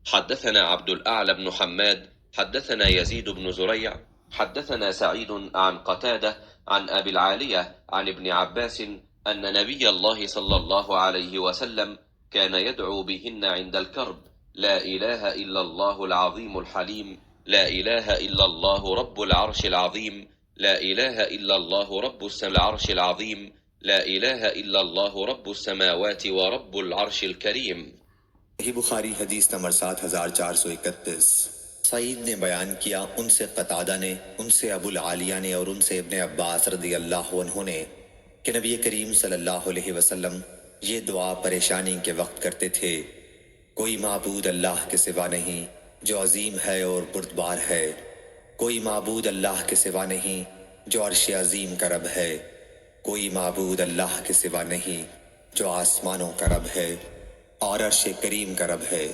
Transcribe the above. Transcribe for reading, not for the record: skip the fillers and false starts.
حدثنا عبد الأعلى بن حماد حدثنا يزيد بن زريع حدثنا سعيد عن قتادة عن أبي العالية عن ابن عباس أن نبي الله صلى الله عليه وسلم كان يدعو بهن عند الكرب: لا إله إلا الله العظيم الحليم، لا إله إلا الله رب العرش العظيم، لا إله إلا الله رب العرش العظيم، لا إله إلا الله رب السماوات ورب العرش الكريم। ही बुखारी हदीस नंबर 7431। सईद ने बयान किया, उनसे कतादा ने, उनसे अबुल आलिया ने और उनसे इब्ने अब्बास रदी अल्लाह अन्हु ने कि नबी करीम सल्लल्लाहु अलैहि वसल्लम ये दुआ परेशानी के वक्त करते थे: कोई माबूद अल्लाह के सिवा नहीं जो अजीम है और बुर्दबार है, कोई माबूद अल्लाह के सिवा नहीं जो अर्श अजीम का रब है, कोई माबूद अल्लाह के सिवा नहीं जो आसमानों का रब है और अर्श करीम का रब है।